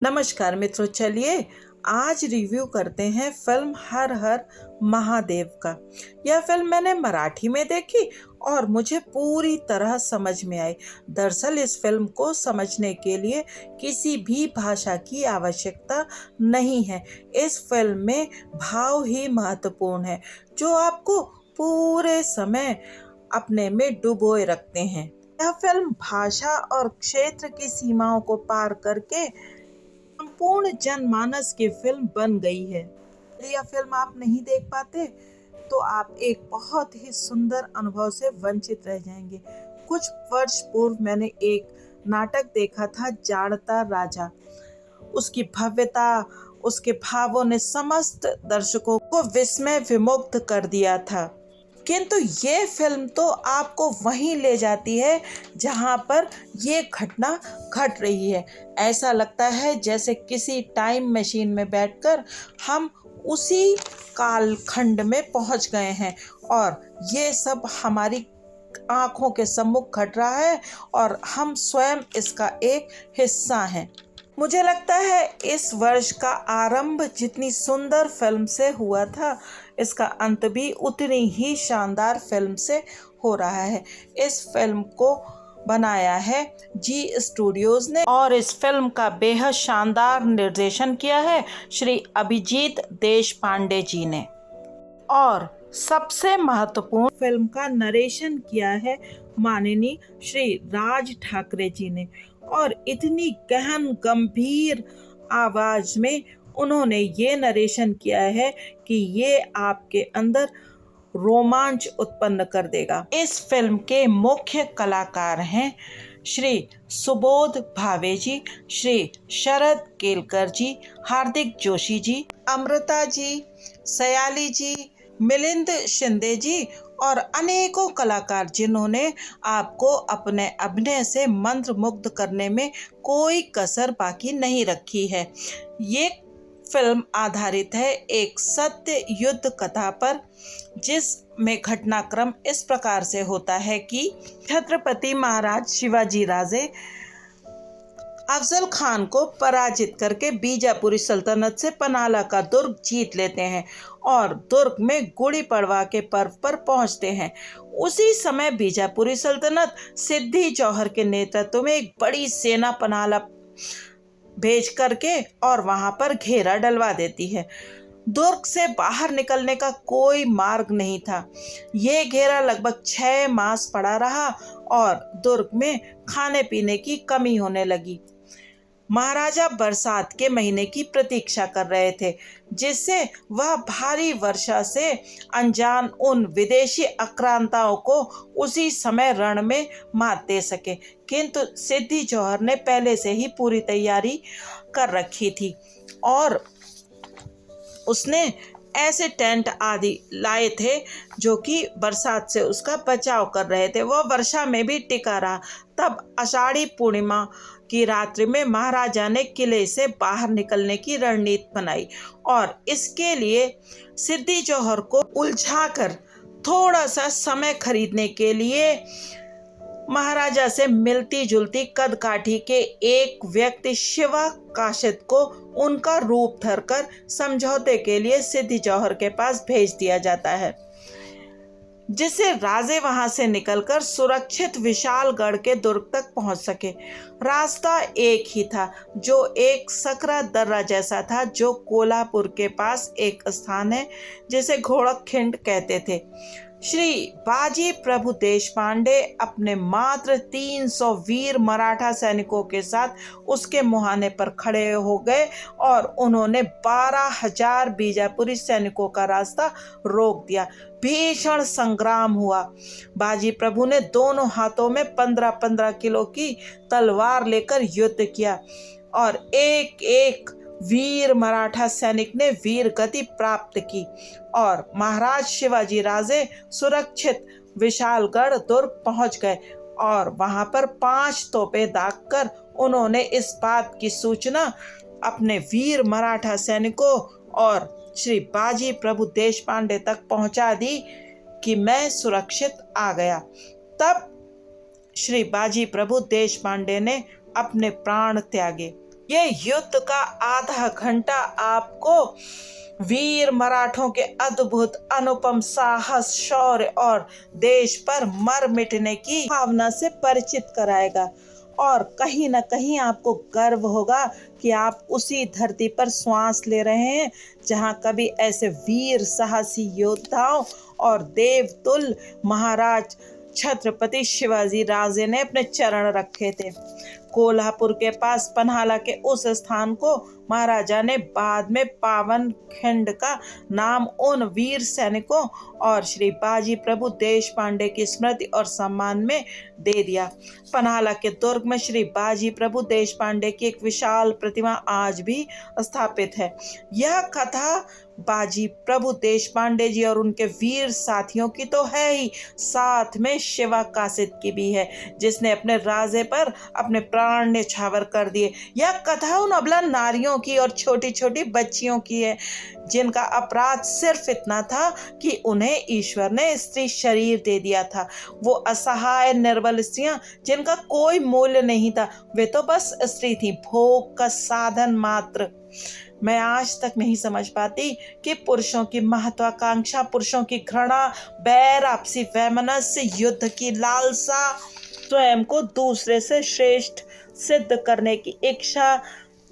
नमस्कार मित्रों, चलिए आज रिव्यू करते हैं फिल्म हर हर महादेव का। यह फिल्म मैंने मराठी में देखी और मुझे पूरी तरह समझ में आई। दरअसल इस फिल्म को समझने के लिए किसी भी भाषा की आवश्यकता नहीं है। इस फिल्म में भाव ही महत्वपूर्ण है जो आपको पूरे समय अपने में डुबोए रखते हैं। यह फिल्म भाषा और क्षेत्र की सीमाओं को पार करके संपूर्ण जनमानस की फिल्म बन गई है। यह फिल्म आप नहीं देख पाते तो आप एक बहुत ही सुंदर अनुभव से वंचित रह जाएंगे। कुछ वर्ष पूर्व मैंने एक नाटक देखा था, जाड़ता राजा। उसकी भव्यता, उसके भावों ने समस्त दर्शकों को विस्मय विमुग्ध कर दिया था। किंतु ये फिल्म तो आपको वहीं ले जाती है जहां पर ये घटना घट रही है। ऐसा लगता है जैसे किसी टाइम मशीन में बैठकर हम उसी कालखंड में पहुंच गए हैं और ये सब हमारी आंखों के सम्मुख घट रहा है और हम स्वयं इसका एक हिस्सा हैं। मुझे लगता है इस वर्ष का आरंभ जितनी सुंदर फिल्म से हुआ था, इसका अंत भी उतनी ही शानदार फिल्म से हो रहा है। इस फिल्म को बनाया है जी स्टूडियोज ने और इस फिल्म का बेहद शानदार निर्देशन किया है श्री अभिजीत देशपांडे जी ने। और सबसे महत्वपूर्ण, फिल्म का नरेशन किया है माननीय श्री राज ठाकरे जी ने और इतनी गहन गंभीर आवाज में उन्होंने ये नरेशन किया है कि ये आपके अंदर रोमांच उत्पन्न कर देगा। इस फिल्म के मुख्य कलाकार हैं श्री सुबोध भावे जी, श्री शरद केलकर जी, हार्दिक जोशी जी, अमृता जी, सयाली जी, मिलिंद शिंदे जी और अनेकों कलाकार जिन्होंने आपको अपने अभिनय से मंत्रमुग्ध करने में कोई कसर बाकी नहीं रखी है। ये फिल्म आधारित है एक सत्य युद्ध कथा पर, जिसमें घटनाक्रम इस प्रकार से होता है कि छत्रपति महाराज शिवाजी राजे अफजल खान को पराजित करके बीजापुरी सल्तनत से पनाला का दुर्ग जीत लेते हैं और दुर्ग में गुड़ी पड़वा के पर्व पर पहुंचते हैं। उसी समय बीजापुरी सल्तनत सिद्दी जौहर के नेतृत्व में एक बड़ी सेना पनाला भेज करके और वहां पर घेरा डलवा देती है। दुर्ग से बाहर निकलने का कोई मार्ग नहीं था। ये घेरा लगभग 6 मास पड़ा रहा और दुर्ग में खाने पीने की कमी होने लगी। महाराजा बरसात के महीने की प्रतीक्षा कर रहे थे, जिससे वह भारी वर्षा से अनजान उन विदेशी आक्रांताओं को उसी समय रण में मात दे सके। किंतु सिद्दी जौहर ने पहले से ही पूरी तैयारी कर रखी थी और उसने ऐसे टेंट आदि लाए थे जो कि बरसात से उसका बचाव कर रहे थे। वह वर्षा में भी टिका रहा। तब आषाढ़ी पूर्णिमा की रात्रि में महाराजा ने किले से बाहर निकलने की रणनीति बनाई और इसके लिए सिद्दी जौहर को उलझाकर थोड़ा सा समय खरीदने के लिए महाराजा से मिलती जुलती कद काठी के एक व्यक्ति शिवा काशिद को उनका रूप धरकर समझौते के लिए सिद्दी जौहर के पास भेज दिया जाता है, जिससे राजे वहां से निकलकर सुरक्षित विशालगढ़ के दुर्ग तक पहुंच सके। रास्ता एक ही था, जो एक सकरा दर्रा जैसा था, जो कोल्हापुर के पास एक स्थान है जिसे घोड़खिंड कहते थे। श्री बाजी प्रभु देशपांडे अपने मात्र 300 वीर मराठा सैनिकों के साथ उसके मुहाने पर खड़े हो गए और उन्होंने 12,000 बीजापुरी सैनिकों का रास्ता रोक दिया। भीषण संग्राम हुआ। बाजी प्रभु ने दोनों हाथों में 15-15 किलो की तलवार लेकर युद्ध किया और एक एक वीर मराठा सैनिक ने वीर गति प्राप्त की और महाराज शिवाजी राजे सुरक्षित विशालगढ़ दुर्ग पहुंच गए और वहां पर 5 तोपें दागकर उन्होंने इस बात की सूचना अपने वीर मराठा सैनिकों और श्री बाजी प्रभु देशपांडे तक पहुंचा दी कि मैं सुरक्षित आ गया। तब श्री बाजी प्रभु देशपांडे ने अपने प्राण त्यागे। ये युद्ध का आधा घंटा आपको वीर मराठों के अद्भुत अनुपम साहस, शौर्य और देश पर मर मिटने की भावना से परिचित कराएगा और कहीं न कहीं आपको गर्व होगा कि आप उसी धरती पर श्वास ले रहे हैं जहां कभी ऐसे वीर साहसी योद्धाओं और देवतुल्य महाराज छत्रपति शिवाजी राजे ने अपने चरण रखे थे। कोल्हापुर के पास पन्हाला के उस स्थान को महाराजा ने बाद में पावन खंड का नाम उन वीर सैनिकों और श्री बाजी प्रभु देश पांडे की स्मृति और सम्मान में दे दिया। पन्हाला के दुर्ग में श्री बाजी प्रभु देश पांडे की एक विशाल प्रतिमा आज भी स्थापित है। यह कथा बाजी प्रभु देश पांडे जी और उनके वीर साथियों की तो है ही, साथ में शिवा कासिद की भी है, जिसने अपने राजे पर अपने प्राण न्यौछावर कर दिए। यह कथा उन अबला नारियों की और छोटी छोटी बच्चियों की है जिनका अपराध सिर्फ इतना था कि उन्हें ईश्वर ने स्त्री शरीर दे दिया था। वो असहाय निर्बल स्त्रियां जिनका कोई मूल्य नहीं था, वे तो बस स्त्री थी, भोग का साधन मात्र। मैं आज तक नहीं समझ पाती कि पुरुषों की महत्वाकांक्षा, पुरुषों की घृणा, बैर, आपसी वैमनस्य, युद्ध की लालसा, स्वयं को दूसरे से श्रेष्ठ सिद्ध करने की इच्छा,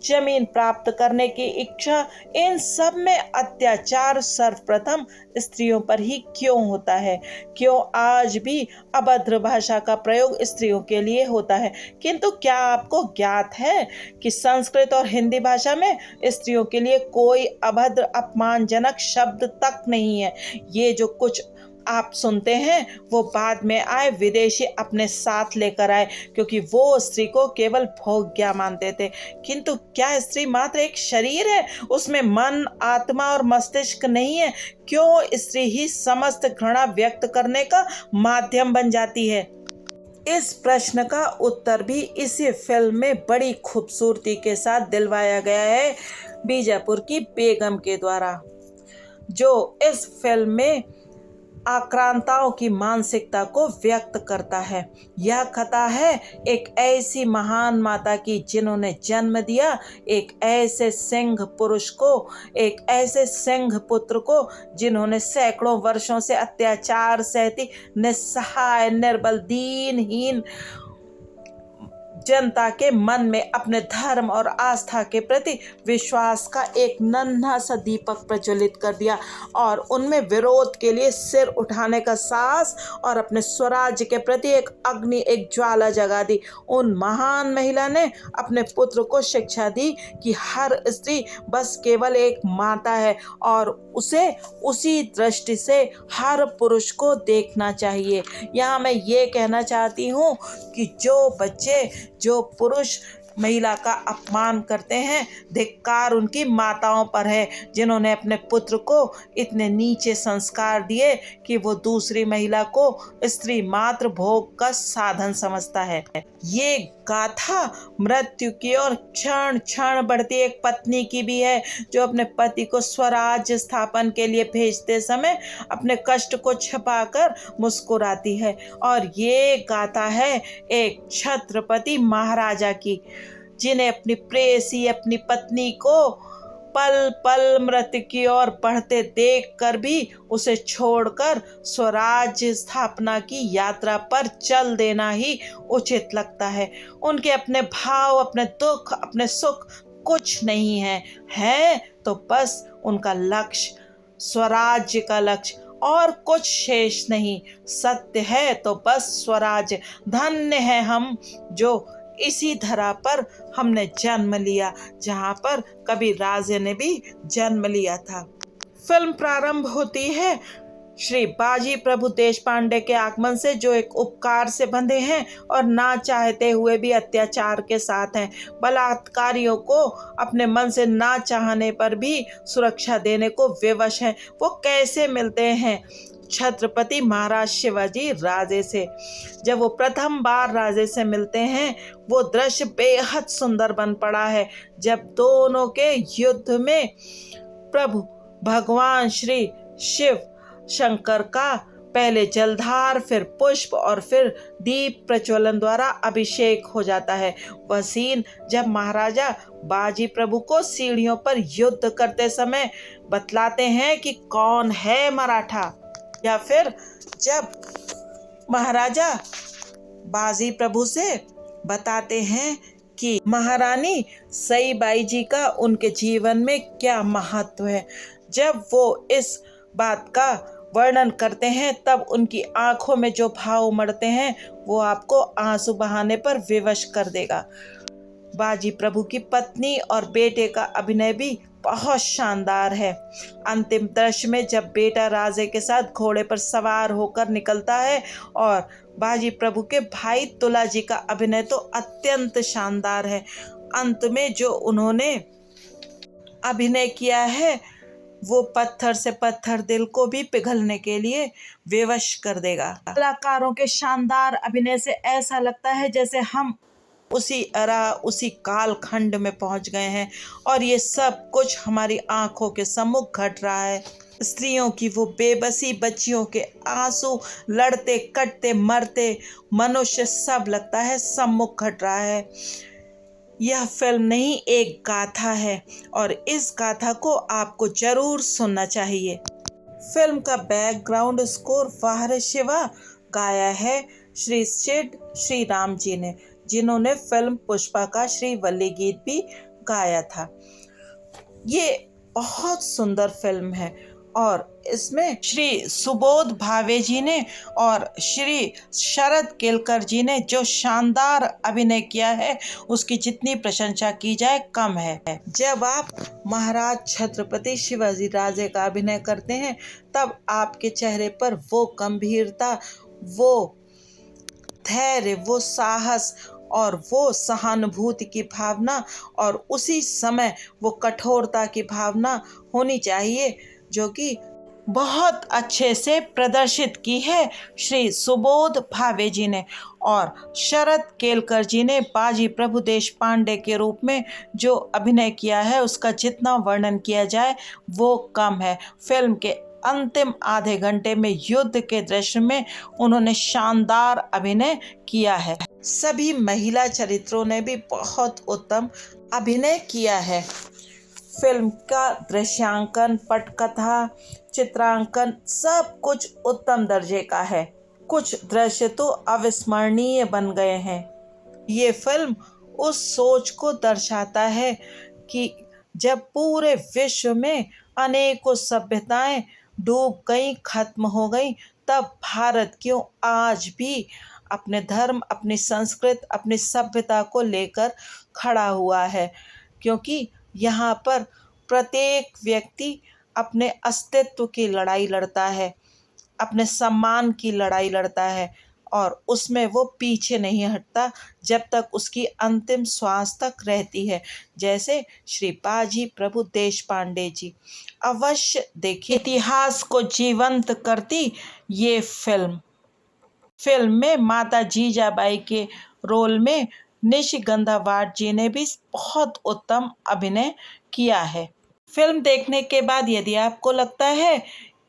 जमीन प्राप्त करने की इच्छा, इन सब में अत्याचार सर्वप्रथम स्त्रियों पर ही क्यों होता है? क्यों आज भी अभद्र भाषा का प्रयोग स्त्रियों के लिए होता है? किंतु क्या आपको ज्ञात है कि संस्कृत और हिंदी भाषा में स्त्रियों के लिए कोई अभद्र अपमानजनक शब्द तक नहीं है। ये जो कुछ आप सुनते हैं वो बाद में आए विदेशी अपने साथ लेकर आए, क्योंकि वो स्त्री को केवल भोग्या मानते थे। किंतु क्या स्त्री मात्र एक शरीर है? उसमें मन, आत्मा और मस्तिष्क नहीं है? क्यों स्त्री ही समस्त घृणा व्यक्त करने का माध्यम बन जाती है? इस प्रश्न का उत्तर भी इसी फिल्म में बड़ी खूबसूरती के साथ दिलवाया गया है बीजापुर की बेगम के द्वारा, जो इस फिल्म में आक्रांताओं की मानसिकता को व्यक्त करता है। यह कथा है एक ऐसी महान माता की जिन्होंने जन्म दिया एक ऐसे सिंह पुरुष को, एक ऐसे सिंह पुत्र को जिन्होंने सैकड़ों वर्षों से अत्याचार सहती निस्सहाय, निर्बल, दीनहीन जनता के मन में अपने धर्म और आस्था के प्रति विश्वास का एक नन्हा सा दीपक प्रज्वलित कर दिया और उनमें विरोध के लिए सिर उठाने का साहस और अपने स्वराज्य के प्रति एक अग्नि, एक ज्वाला जगा दी। उन महान महिला ने अपने पुत्र को शिक्षा दी कि हर स्त्री बस केवल एक माता है और उसे उसी दृष्टि से हर पुरुष को देखना चाहिए। यहाँ मैं ये कहना चाहती हूँ कि जो बच्चे, जो पुरुष महिला का अपमान करते हैं, धिक्कार उनकी माताओं पर है जिन्होंने अपने पुत्र को इतने नीचे संस्कार दिए कि वो दूसरी महिला को स्त्री मात्र भोग का साधन समझता है। ये गाथा मृत्यु की और क्षण क्षण बढ़ती एक पत्नी की भी है जो अपने पति को स्वराज्य स्थापन के लिए भेजते समय अपने कष्ट को छिपाकर मुस्कुराती है। और ये गाथा है एक छत्रपति महाराजा की, जिन्हें अपनी प्रेयसी, अपनी पत्नी को पल पल मृत्यु की ओर बढ़ते देखकर भी उसे छोड़कर स्वराज्य स्थापना की यात्रा पर चल देना ही उचित लगता है। उनके अपने भाव, अपने दुख, अपने सुख कुछ नहीं है तो बस उनका लक्ष्य, स्वराज्य का लक्ष्य, और कुछ शेष नहीं। सत्य है तो बस स्वराज्य। धन्य है हम जो इसी धरा पर हमने जन्म लिया, जहाँ पर कभी राजे ने भी जन्म लिया था। फिल्म प्रारंभ होती है श्री बाजी प्रभु देश पांडे के आगमन से, जो एक उपकार से बंधे हैं और ना चाहते हुए भी अत्याचार के साथ हैं। बलात्कारियों को अपने मन से ना चाहने पर भी सुरक्षा देने को विवश हैं। वो कैसे मिलते हैं छत्रपति महाराज शिवाजी राजे से? जब वो प्रथम बार राजे से मिलते हैं, वो दृश्य बेहद सुंदर बन पड़ा है। जब दोनों के युद्ध में प्रभु भगवान श्री शिव शंकर का पहले जलधार, फिर पुष्प और फिर दीप प्रज्वलन द्वारा अभिषेक हो जाता है। वह सीन जब महाराजा बाजी प्रभु को सीढ़ियों पर युद्ध करते समय बतलाते हैं कि कौन है मराठा, या फिर जब महाराजा बाजी प्रभु से बताते हैं कि महारानी सईबाई जी का उनके जीवन में क्या महत्व है। जब वो इस बात का वर्णन करते हैं तब उनकी आंखों में जो भाव उमड़ते हैं वो आपको आंसू बहाने पर विवश कर देगा। बाजी प्रभु की पत्नी और बेटे का अभिनय भी बहुत शानदार है। अंतिम दृश्य में जब बेटा राजे के साथ घोड़े पर सवार होकर निकलता है, और बाजी प्रभु के भाई तुला जी का अभिनय तो अत्यंत शानदार है। अंत में जो उन्होंने अभिनय किया है वो पत्थर से पत्थर दिल को भी पिघलने के लिए विवश कर देगा। कलाकारों के शानदार अभिनय से ऐसा लगता है जैसे हम उसी उसी कालखंड में पहुंच गए हैं और ये सब कुछ हमारी आंखों के सम्मुख घट रहा है। स्त्रियों की वो बेबसी, बच्चियों के आंसू, लड़ते कटते मरते मनुष्य, सब लगता है सम्मुख घट रहा है। यह फिल्म नहीं, एक गाथा है और इस गाथा को आपको जरूर सुनना चाहिए। फिल्म का बैकग्राउंड स्कोर वाहरे शिवा गाया है श्री सिड श्री राम जी ने, जिन्होंने फिल्म पुष्पा का श्रीवल्ली गीत भी गाया था। ये बहुत सुंदर फिल्म है और इसमें श्री सुबोध भावे जी ने और श्री शरद केलकर जी ने जो शानदार अभिनय किया है उसकी जितनी प्रशंसा की जाए कम है। जब आप महाराज छत्रपति शिवाजी राजे का अभिनय करते हैं तब आपके चेहरे पर वो गंभीरता, वो धैर्य, वो साहस और वो सहानुभूति की भावना और उसी समय वो कठोरता की भावना होनी चाहिए जो कि बहुत अच्छे से प्रदर्शित की है श्री सुबोध भावे जी ने। और शरद केलकर जी ने बाजी प्रभु देशपांडे के रूप में जो अभिनय किया है उसका जितना वर्णन किया जाए वो कम है। फिल्म के अंतिम आधे घंटे में युद्ध के दृश्य में उन्होंने शानदार अभिनय किया है। सभी महिला चरित्रों ने भी बहुत उत्तम अभिनय किया है। फिल्म का दृश्यांकन, पटकथा, चित्रांकन सब कुछ उत्तम दर्जे का है। कुछ दृश्य तो अविस्मरणीय बन गए हैं। ये फिल्म उस सोच को दर्शाता है कि जब पूरे विश्व में अनेकों सभ्यताएं डूब गई, खत्म हो गई, तब भारत क्यों आज भी अपने धर्म, अपनी संस्कृति, अपनी सभ्यता को लेकर खड़ा हुआ है। क्योंकि यहाँ पर प्रत्येक व्यक्ति अपने अस्तित्व की लड़ाई लड़ता है, अपने सम्मान की लड़ाई लड़ता है और उसमें वो पीछे नहीं हटता जब तक उसकी अंतिम श्वास तक रहती है। जैसे श्री बाजी प्रभु देशपांडे जी। अवश्य देखिए, इतिहास को जीवंत करती ये फिल्म में माता जीजाबाई के रोल में निशिगंधा वाड जी ने भी बहुत उत्तम अभिनय किया है। फिल्म देखने के बाद यदि आपको लगता है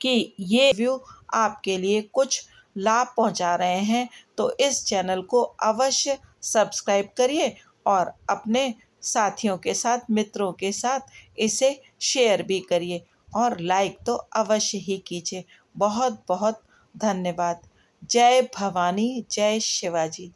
कि ये रिव्यू आपके लिए कुछ लाभ पहुंचा रहे हैं तो इस चैनल को अवश्य सब्सक्राइब करिए और अपने साथियों के साथ, मित्रों के साथ इसे शेयर भी करिए और लाइक तो अवश्य ही कीजिए। बहुत बहुत धन्यवाद। जय भवानी, जय शिवाजी।